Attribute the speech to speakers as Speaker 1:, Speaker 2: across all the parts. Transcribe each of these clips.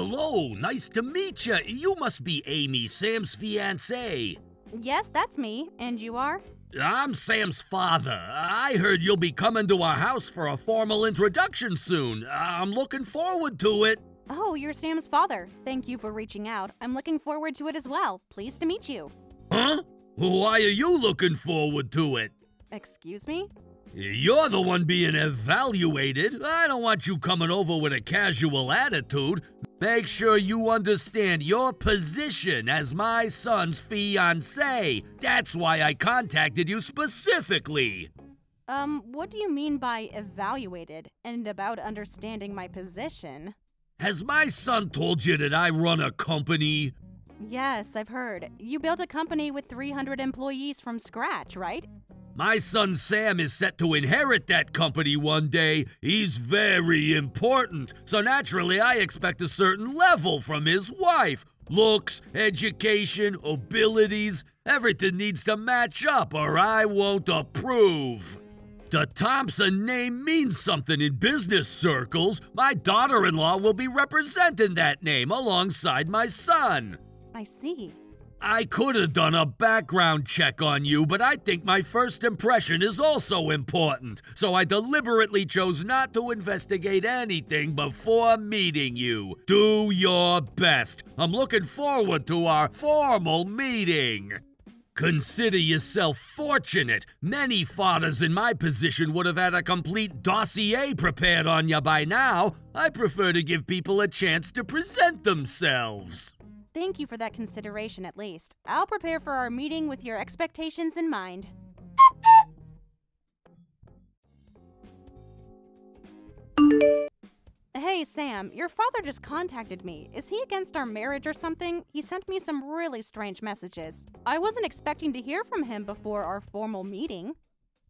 Speaker 1: Hello, nice to meet you. You must be Amy, Sam's fiancé.
Speaker 2: Yes, that's me. And you are?
Speaker 1: I'm Sam's father. I heard you'll be coming to our house for a formal introduction soon. I'm looking forward to it.
Speaker 2: Oh, you're Sam's father. Thank you for reaching out. I'm looking forward to it as well. Pleased to meet you.
Speaker 1: Huh? Why are you looking forward to it?
Speaker 2: Excuse me?
Speaker 1: You're the one being evaluated. I don't want you coming over with a casual attitude. Make sure you understand your position as my son's fiancé. That's why I contacted you specifically.
Speaker 2: What do you mean by evaluated and about understanding my position?
Speaker 1: Has my son told you that I run a company?
Speaker 2: Yes, I've heard. You built a company with 300 employees from scratch, right?
Speaker 1: My son Sam is set to inherit that company one day. He's very important, so naturally I expect a certain level from his wife. Looks, education, abilities, everything needs to match up or I won't approve. The Thompson name means something in business circles. My daughter-in-law will be representing that name alongside my son.
Speaker 2: I see.
Speaker 1: I could have done a background check on you, but I think my first impression is also important, so I deliberately chose not to investigate anything before meeting you. Do your best. I'm looking forward to our formal meeting. Consider yourself fortunate. Many fathers in my position would have had a complete dossier prepared on you by now. I prefer to give people a chance to present themselves.
Speaker 2: Thank you for that consideration at least. I'll prepare for our meeting with your expectations in mind. Hey, Sam, your father just contacted me. Is he against our marriage or something? He sent me some really strange messages. I wasn't expecting to hear from him before our formal meeting.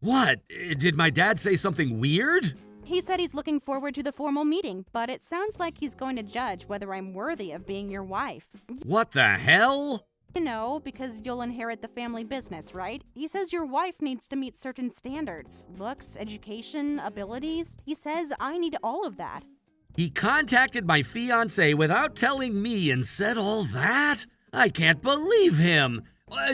Speaker 1: What? Did my dad say something weird?
Speaker 2: He said he's looking forward to the formal meeting, but it sounds like he's going to judge whether I'm worthy of being your wife.
Speaker 1: What the hell?
Speaker 2: You know, because you'll inherit the family business, right? He says your wife needs to meet certain standards. Looks, education, abilities. He says I need all of that.
Speaker 1: He contacted my fiancé without telling me and said all that? I can't believe him.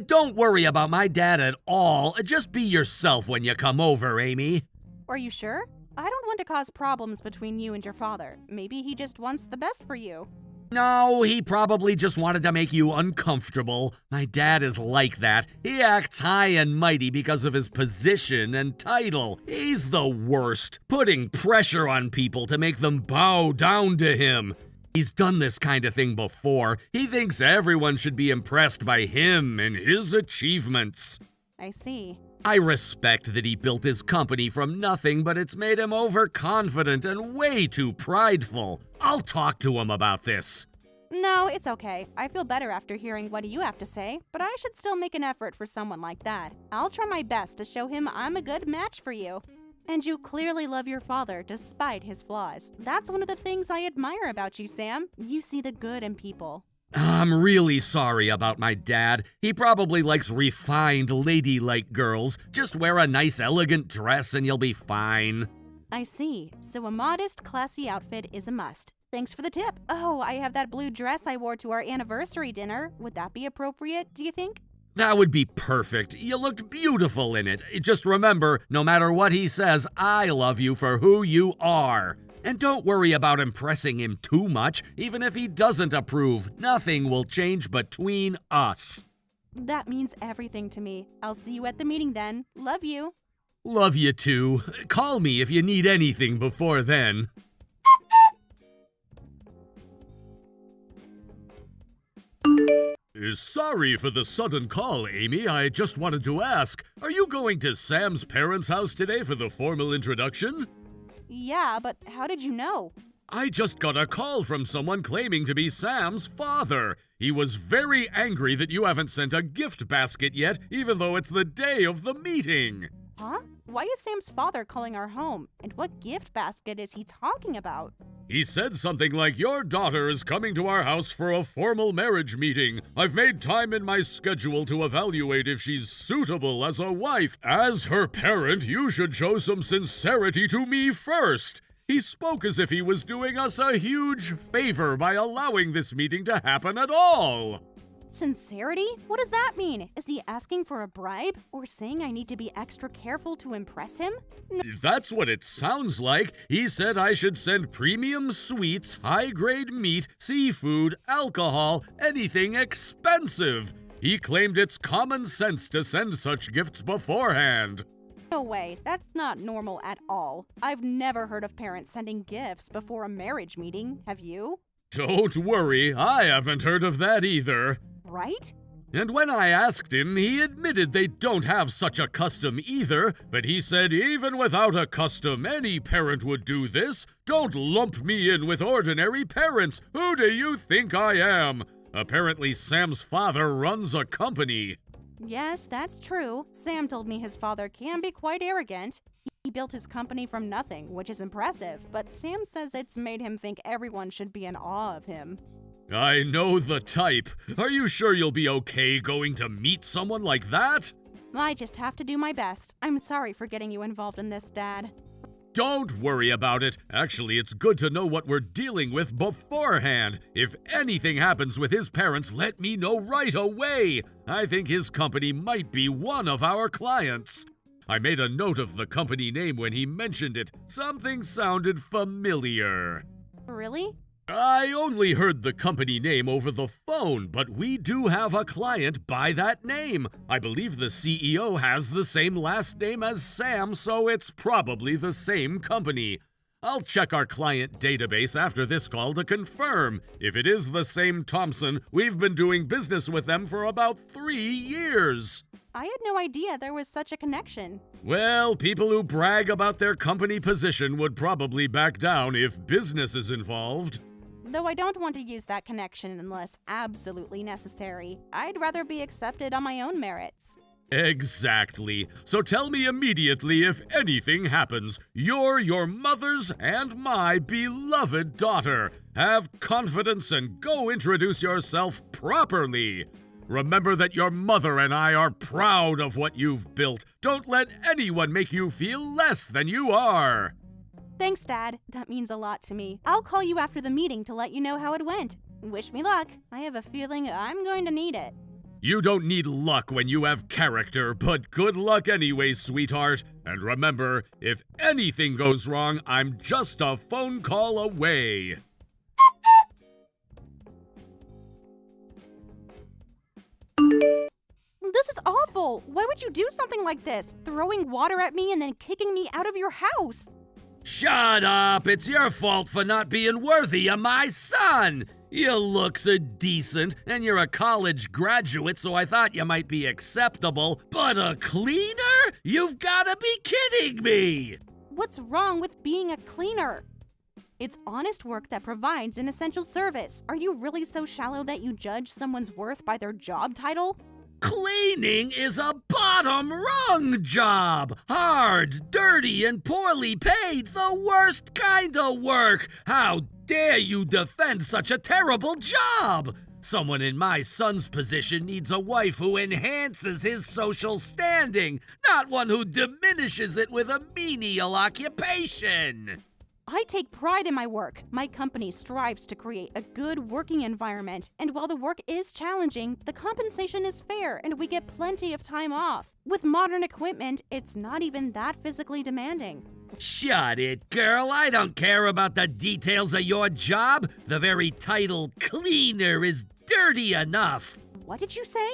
Speaker 1: Don't worry about my dad at all. Just be yourself when you come over, Amy.
Speaker 2: Are you sure? I don't want to cause problems between you and your father. Maybe he just wants the best for you.
Speaker 1: No, he probably just wanted to make you uncomfortable. My dad is like that. He acts high and mighty because of his position and title. He's the worst, putting pressure on people to make them bow down to him. He's done this kind of thing before. He thinks everyone should be impressed by him and his achievements.
Speaker 2: I see.
Speaker 1: I respect that he built his company from nothing, but it's made him overconfident and way too prideful. I'll talk to him about this.
Speaker 2: No, it's okay. I feel better after hearing what you have to say, but I should still make an effort for someone like that. I'll try my best to show him I'm a good match for you. And you clearly love your father despite his flaws. That's one of the things I admire about you, Sam. You see the good in people.
Speaker 1: I'm really sorry about my dad. He probably likes refined, ladylike girls. Just wear a nice, elegant dress and you'll be fine.
Speaker 2: I see. So a modest, classy outfit is a must. Thanks for the tip. Oh, I have that blue dress I wore to our anniversary dinner. Would that be appropriate, do you think?
Speaker 1: That would be perfect. You looked beautiful in it. Just remember, no matter what he says, I love you for who you are. And don't worry about impressing him too much. Even if he doesn't approve, nothing will change between us.
Speaker 2: That means everything to me. I'll see you at the meeting then. Love you.
Speaker 1: Love you too. Call me if you need anything before then. Sorry for the sudden call, Amy. I just wanted to ask, are you going to Sam's parents' house today for the formal introduction?
Speaker 2: Yeah, but how did you know?
Speaker 1: I just got a call from someone claiming to be Sam's father. He was very angry that you haven't sent a gift basket yet, even though it's the day of the meeting.
Speaker 2: Huh? Why is Sam's father calling our home? And what gift basket is he talking about?
Speaker 1: He said something like, your daughter is coming to our house for a formal marriage meeting. I've made time in my schedule to evaluate if she's suitable as a wife. As her parent, you should show some sincerity to me first. He spoke as if he was doing us a huge favor by allowing this meeting to happen at all.
Speaker 2: Sincerity? What does that mean? Is he asking for a bribe? Or saying I need to be extra careful to impress him?
Speaker 1: That's what it sounds like. He said I should send premium sweets, high-grade meat, seafood, alcohol, anything expensive. He claimed it's common sense to send such gifts beforehand.
Speaker 2: No way, that's not normal at all. I've never heard of parents sending gifts before a marriage meeting, have you?
Speaker 1: Don't worry, I haven't heard of that either.
Speaker 2: Right?
Speaker 1: And when I asked him, he admitted they don't have such a custom either, but he said even without a custom, any parent would do this. Don't lump me in with ordinary parents. Who do you think I am? Apparently Sam's father runs a company.
Speaker 2: Yes, that's true. Sam told me his father can be quite arrogant. He built his company from nothing, which is impressive, but Sam says it's made him think everyone should be in awe of him.
Speaker 1: I know the type. Are you sure you'll be okay going to meet someone like that?
Speaker 2: I just have to do my best. I'm sorry for getting you involved in this, Dad.
Speaker 1: Don't worry about it. Actually, it's good to know what we're dealing with beforehand. If anything happens with his parents, let me know right away. I think his company might be one of our clients. I made a note of the company name when he mentioned it. Something sounded familiar.
Speaker 2: Really?
Speaker 1: I only heard the company name over the phone, but we do have a client by that name. I believe the CEO has the same last name as Sam, so it's probably the same company. I'll check our client database after this call to confirm. If it is the same Thompson, we've been doing business with them for about 3 years.
Speaker 2: I had no idea there was such a connection.
Speaker 1: Well, people who brag about their company position would probably back down if business is involved.
Speaker 2: Though I don't want to use that connection unless absolutely necessary. I'd rather be accepted on my own merits.
Speaker 1: Exactly. So tell me immediately if anything happens. You're your mother's and my beloved daughter. Have confidence and go introduce yourself properly. Remember that your mother and I are proud of what you've built. Don't let anyone make you feel less than you are.
Speaker 2: Thanks, Dad. That means a lot to me. I'll call you after the meeting to let you know how it went. Wish me luck. I have a feeling I'm going to need it.
Speaker 1: You don't need luck when you have character, but good luck anyway, sweetheart. And remember, if anything goes wrong, I'm just a phone call away.
Speaker 2: This is awful. Why would you do something like this? Throwing water at me and then kicking me out of your house.
Speaker 1: Shut up! It's your fault for not being worthy of my son! Your looks are decent, and you're a college graduate, so I thought you might be acceptable. But a cleaner? You've gotta be kidding me!
Speaker 2: What's wrong with being a cleaner? It's honest work that provides an essential service. Are you really so shallow that you judge someone's worth by their job title?
Speaker 1: Cleaning is a bottom rung job. Hard, dirty, and poorly paid. The worst kind of work. How dare you defend such a terrible job? Someone in my son's position needs a wife who enhances his social standing, not one who diminishes it with a menial occupation.
Speaker 2: I take pride in my work. My company strives to create a good working environment, and while the work is challenging, the compensation is fair and we get plenty of time off. With modern equipment, it's not even that physically demanding.
Speaker 1: Shut it, girl. I don't care about the details of your job. The very title cleaner is dirty enough.
Speaker 2: What did you say?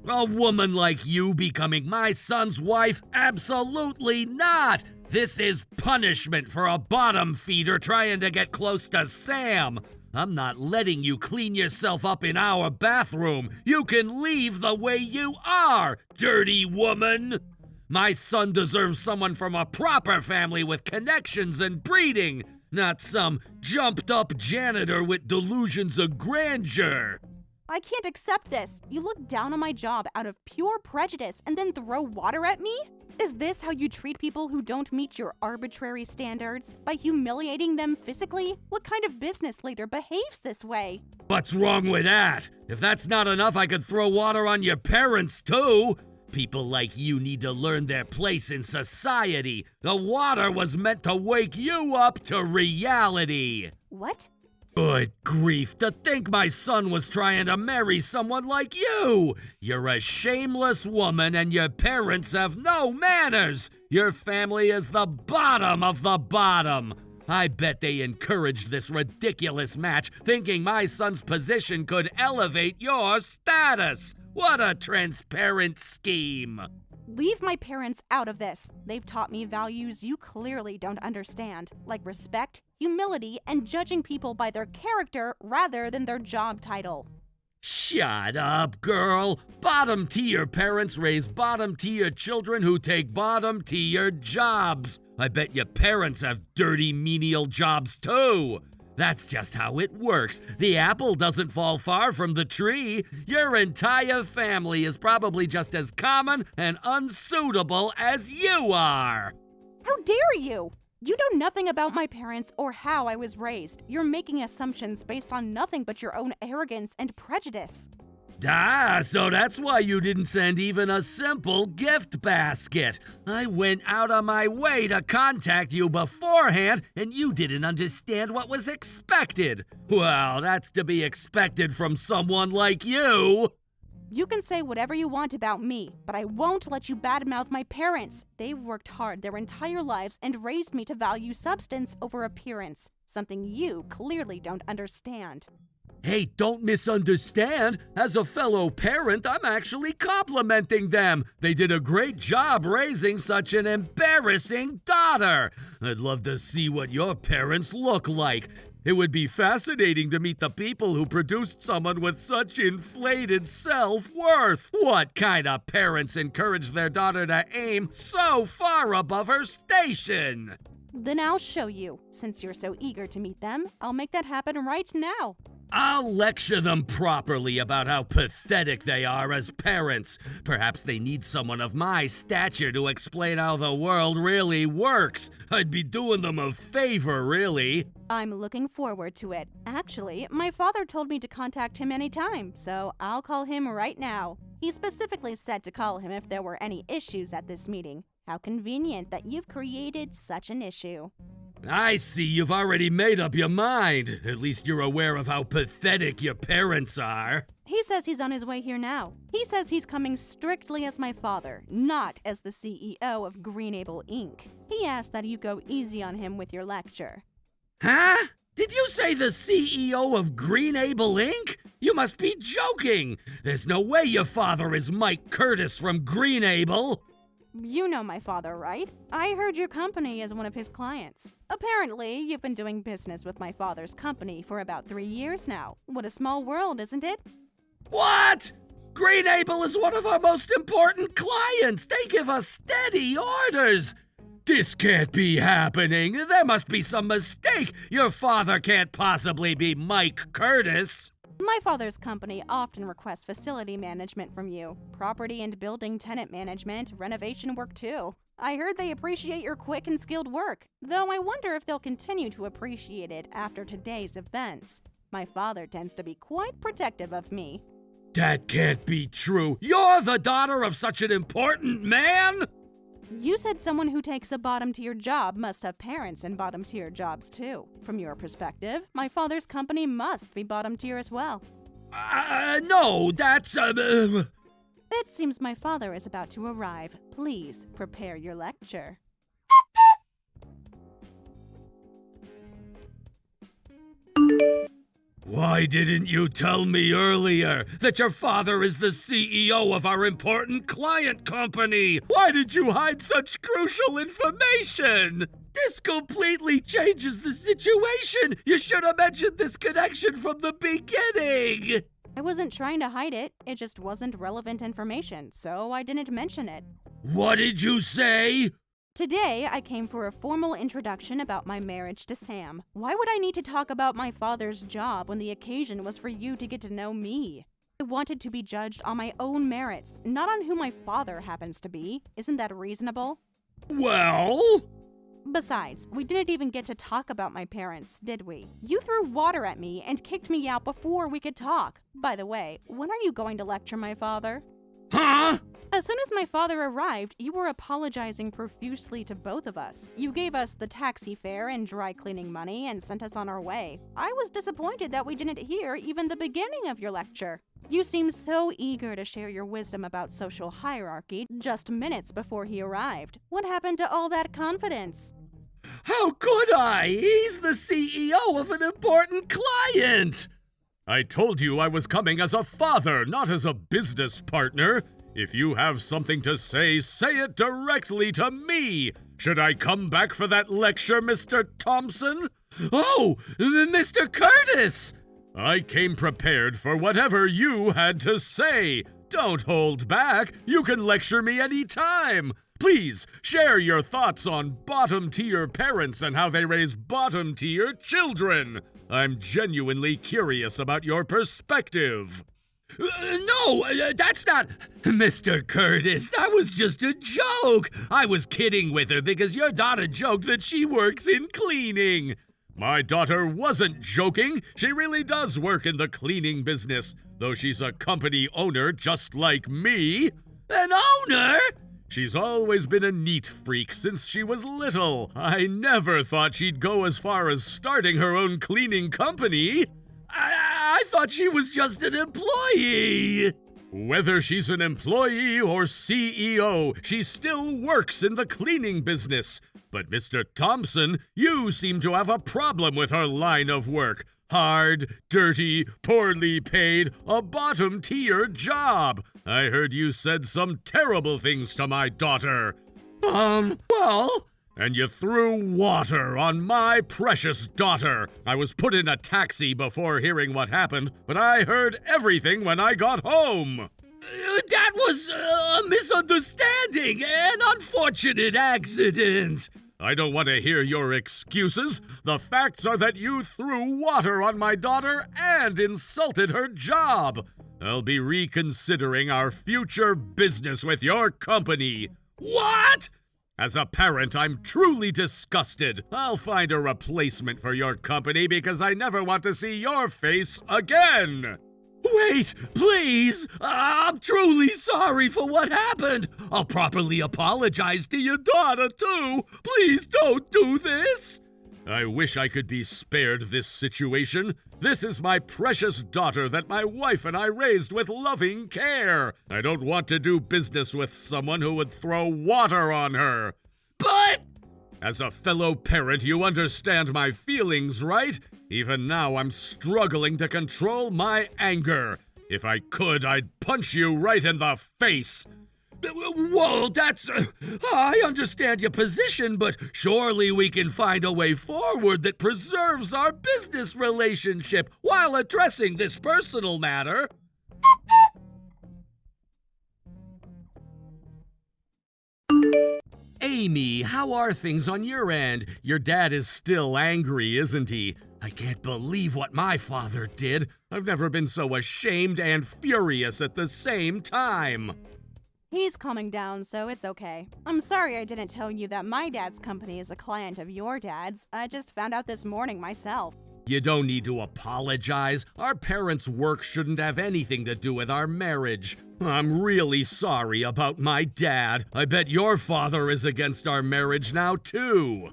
Speaker 1: A woman like you becoming my son's wife? Absolutely not! This is punishment for a bottom feeder trying to get close to Sam. I'm not letting you clean yourself up in our bathroom. You can leave the way you are, dirty woman. My son deserves someone from a proper family with connections and breeding, not some jumped-up janitor with delusions of grandeur.
Speaker 2: I can't accept this. You look down on my job out of pure prejudice and then throw water at me? Is this how you treat people who don't meet your arbitrary standards? By humiliating them physically? What kind of business leader behaves this way?
Speaker 1: What's wrong with that? If that's not enough, I could throw water on your parents, too. People like you need to learn their place in society. The water was meant to wake you up to reality.
Speaker 2: What?
Speaker 1: Good grief, to think my son was trying to marry someone like you! You're a shameless woman and your parents have no manners! Your family is the bottom of the bottom! I bet they encouraged this ridiculous match, thinking my son's position could elevate your status! What a transparent scheme!
Speaker 2: Leave my parents out of this. They've taught me values you clearly don't understand, like respect, humility, and judging people by their character rather than their job title.
Speaker 1: Shut up, girl! Bottom-tier parents raise bottom-tier children who take bottom-tier jobs. I bet your parents have dirty, menial jobs too. That's just how it works. The apple doesn't fall far from the tree. Your entire family is probably just as common and unsuitable as you are.
Speaker 2: How dare you? You know nothing about my parents or how I was raised. You're making assumptions based on nothing but your own arrogance and prejudice.
Speaker 1: Ah, so that's why you didn't send even a simple gift basket. I went out of my way to contact you beforehand, and you didn't understand what was expected. Well, that's to be expected from someone like you.
Speaker 2: You can say whatever you want about me, but I won't let you badmouth my parents. They've worked hard their entire lives and raised me to value substance over appearance, something you clearly don't understand.
Speaker 1: Hey, don't misunderstand. As a fellow parent, I'm actually complimenting them. They did a great job raising such an embarrassing daughter. I'd love to see what your parents look like. It would be fascinating to meet the people who produced someone with such inflated self-worth. What kind of parents encourage their daughter to aim so far above her station?
Speaker 2: Then I'll show you. Since you're so eager to meet them, I'll make that happen right now.
Speaker 1: I'll lecture them properly about how pathetic they are as parents. Perhaps they need someone of my stature to explain how the world really works. I'd be doing them a favor, really.
Speaker 2: I'm looking forward to it. Actually, my father told me to contact him anytime, so I'll call him right now. He specifically said to call him if there were any issues at this meeting. How convenient that you've created such an issue.
Speaker 1: I see you've already made up your mind. At least you're aware of how pathetic your parents are.
Speaker 2: He says he's on his way here now. He says he's coming strictly as my father, not as the CEO of Greenable Inc. He asked that you go easy on him with your lecture.
Speaker 1: Huh? Did you say the CEO of Greenable Inc.? You must be joking. There's no way your father is Mike Curtis from Greenable.
Speaker 2: You know my father, right? I heard your company is one of his clients. Apparently, you've been doing business with my father's company for about 3 years now. What a small world, isn't it?
Speaker 1: What? Greenable is one of our most important clients. They give us steady orders. This can't be happening. There must be some mistake. Your father can't possibly be Mike Curtis.
Speaker 2: My father's company often requests facility management from you. Property and building tenant management, renovation work too. I heard they appreciate your quick and skilled work, though I wonder if they'll continue to appreciate it after today's events. My father tends to be quite protective of me.
Speaker 1: That can't be true. You're the daughter of such an important man?
Speaker 2: You said someone who takes a bottom-tier job must have parents in bottom-tier jobs too. From your perspective, my father's company must be bottom-tier as well.
Speaker 1: No, that's,
Speaker 2: It seems my father is about to arrive. Please prepare your lecture.
Speaker 1: Why didn't you tell me earlier that your father is the CEO of our important client company? Why did you hide such crucial information? This completely changes the situation. You should have mentioned this connection from the beginning.
Speaker 2: I wasn't trying to hide it. It just wasn't relevant information, so I didn't mention it.
Speaker 1: What did you say?
Speaker 2: Today, I came for a formal introduction about my marriage to Sam. Why would I need to talk about my father's job when the occasion was for you to get to know me? I wanted to be judged on my own merits, not on who my father happens to be. Isn't that reasonable?
Speaker 1: Well?
Speaker 2: Besides, we didn't even get to talk about my parents, did we? You threw water at me and kicked me out before we could talk. By the way, when are you going to lecture my father?
Speaker 1: Huh?
Speaker 2: As soon as my father arrived, you were apologizing profusely to both of us. You gave us the taxi fare and dry cleaning money and sent us on our way. I was disappointed that we didn't hear even the beginning of your lecture. You seemed so eager to share your wisdom about social hierarchy just minutes before he arrived. What happened to all that confidence?
Speaker 1: How could I? He's the CEO of an important client! I told you I was coming as a father, not as a business partner. If you have something to say it directly to me. Should I come back for that lecture, Mr. Thompson? Oh, Mr. Curtis! I came prepared for whatever you had to say. Don't hold back. You can lecture me any time. Please share your thoughts on bottom-tier parents and how they raise bottom-tier children. I'm genuinely curious about your perspective. No, that's not... Mr. Curtis, that was just a joke. I was kidding with her because your daughter joked that she works in cleaning. My daughter wasn't joking. She really does work in the cleaning business, though she's a company owner just like me. An owner? She's always been a neat freak since she was little. I never thought she'd go as far as starting her own cleaning company. I thought she was just an employee. Whether she's an employee or CEO, she still works in the cleaning business. But Mr. Thompson, you seem to have a problem with her line of work. Hard, dirty, poorly paid, a bottom-tier job. I heard you said some terrible things to my daughter. Well... And you threw water on my precious daughter. I was put in a taxi before hearing what happened, but I heard everything when I got home. That was a misunderstanding, an unfortunate accident. I don't want to hear your excuses. The facts are that you threw water on my daughter and insulted her job. I'll be reconsidering our future business with your company. What? As a parent, I'm truly disgusted. I'll find a replacement for your company because I never want to see your face again. Wait, please! I'm truly sorry for what happened. I'll properly apologize to your daughter, too. Please don't do this. I wish I could be spared this situation. This is my precious daughter that my wife and I raised with loving care. I don't want to do business with someone who would throw water on her. But... As a fellow parent, you understand my feelings, right? Even now, I'm struggling to control my anger. If I could, I'd punch you right in the face. Whoa, that's... I understand your position, but surely we can find a way forward that preserves our business relationship while addressing this personal matter. Amy, how are things on your end? Your dad is still angry, isn't he? I can't believe what my father did. I've never been so ashamed and furious at the same time.
Speaker 2: He's calming down, so it's okay. I'm sorry I didn't tell you that my dad's company is a client of your dad's. I just found out this morning myself.
Speaker 1: You don't need to apologize. Our parents' work shouldn't have anything to do with our marriage. I'm really sorry about my dad. I bet your father is against our marriage now, too.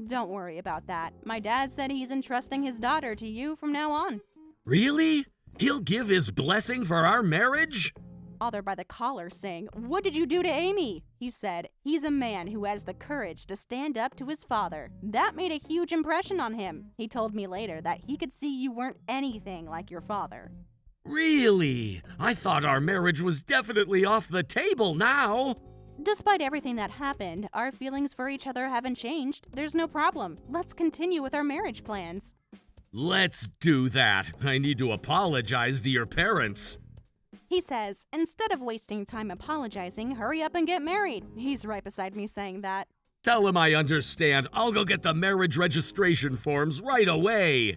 Speaker 2: Don't worry about that. My dad said he's entrusting his daughter to you from now on.
Speaker 1: Really? He'll give his blessing for our marriage?
Speaker 2: Father by the collar saying, "What did you do to Amy?" He said, "He's a man who has the courage to stand up to his father." That made a huge impression on him. He told me later that he could see you weren't anything like your father.
Speaker 1: Really? I thought our marriage was definitely off the table now.
Speaker 2: Despite everything that happened, our feelings for each other haven't changed. There's no problem. Let's continue with our marriage plans.
Speaker 1: Let's do that. I need to apologize to your parents.
Speaker 2: He says, instead of wasting time apologizing, hurry up and get married. He's right beside me saying that.
Speaker 1: Tell him I understand. I'll go get the marriage registration forms right away.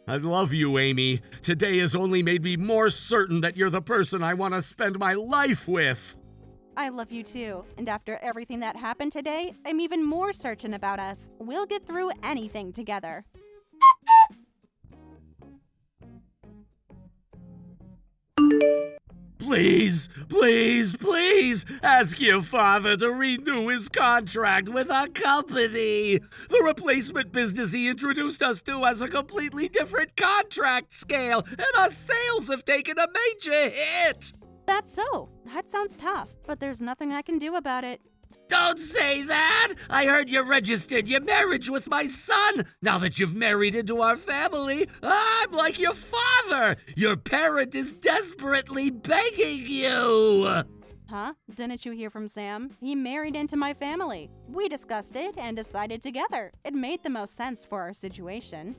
Speaker 1: I love you, Amy. Today has only made me more certain that you're the person I want to spend my life with.
Speaker 2: I love you too. And after everything that happened today, I'm even more certain about us. We'll get through anything together.
Speaker 1: Please, please, please ask your father to renew his contract with our company. The replacement business he introduced us to has a completely different contract scale, and our sales have taken a major hit.
Speaker 2: That's so. That sounds tough, but there's nothing I can do about it.
Speaker 1: Don't say that! I heard you registered your marriage with my son. Now that you've married into our family, I'm like your father. Your parent is desperately begging you.
Speaker 2: Huh? Didn't you hear from Sam? He married into my family. We discussed it and decided together. It made the most sense for our situation.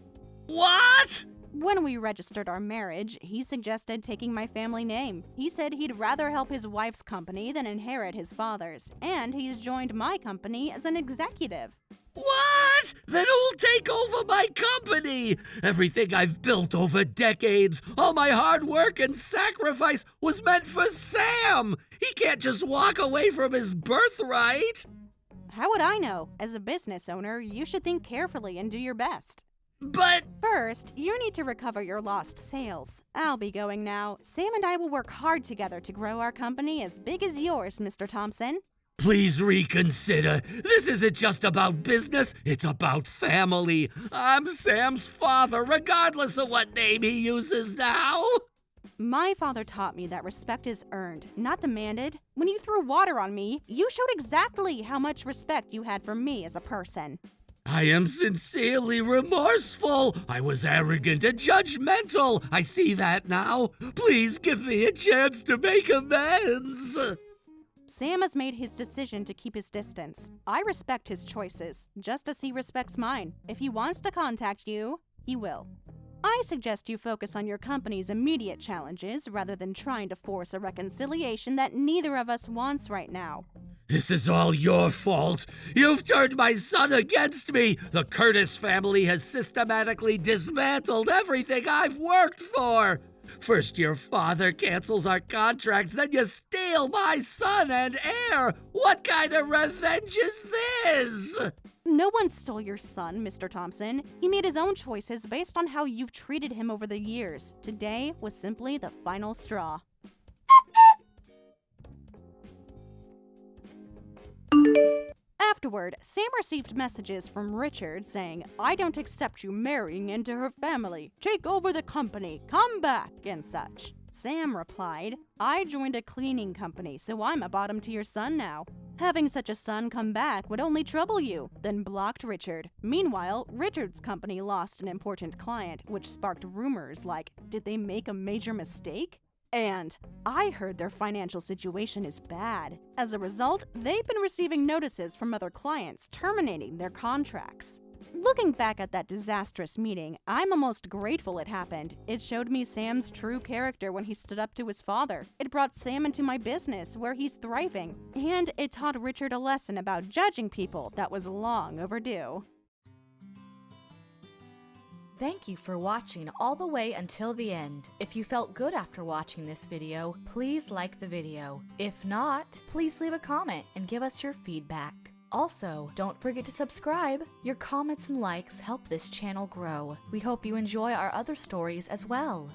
Speaker 1: What?
Speaker 2: When we registered our marriage, he suggested taking my family name. He said he'd rather help his wife's company than inherit his father's, and he's joined my company as an executive.
Speaker 1: What? Then who'll take over my company? Everything I've built over decades, all my hard work and sacrifice was meant for Sam. He can't just walk away from his birthright.
Speaker 2: How would I know? As a business owner, you should think carefully and do your best.
Speaker 1: But
Speaker 2: First, you need to recover your lost sales. I'll be going now. Sam and I will work hard together to grow our company as big as yours, Mr. Thompson.
Speaker 1: please reconsider. This isn't just about business, it's about family. I'm Sam's father, regardless of what name he uses now.
Speaker 2: My father taught me that respect is earned, not demanded. When you threw water on me, you showed exactly how much respect you had for me as a person.
Speaker 1: I am sincerely remorseful. I was arrogant and judgmental. I see that now. Please give me a chance to make amends.
Speaker 2: Sam has made his decision to keep his distance. I respect his choices, just as he respects mine. If he wants to contact you, he will. I suggest you focus on your company's immediate challenges rather than trying to force a reconciliation that neither of us wants right now.
Speaker 1: This is all your fault. You've turned my son against me. The Curtis family has systematically dismantled everything I've worked for. First, your father cancels our contracts, then you steal my son and heir. What kind of revenge is this?
Speaker 2: No one stole your son, Mr. Thompson. He made his own choices based on how you've treated him over the years. Today was simply the final straw. Afterward, Sam received messages from Richard saying, "I don't accept you marrying into her family. Take over the company. Come back," and such. Sam replied, "I joined a cleaning company, so I'm a bottom tier son now. Having such a son come back would only trouble you," then blocked Richard. Meanwhile, Richard's company lost an important client, which sparked rumors like, did they make a major mistake? And I heard their financial situation is bad. As a result, they've been receiving notices from other clients terminating their contracts. Looking back at that disastrous meeting, I'm almost grateful it happened. It showed me Sam's true character when he stood up to his father. It brought Sam into my business, where he's thriving. And it taught Richard a lesson about judging people that was long overdue.
Speaker 3: Thank you for watching all the way until the end. If you felt good after watching this video, please like the video. If not, please leave a comment and give us your feedback. Also, don't forget to subscribe. Your comments and likes help this channel grow. We hope you enjoy our other stories as well.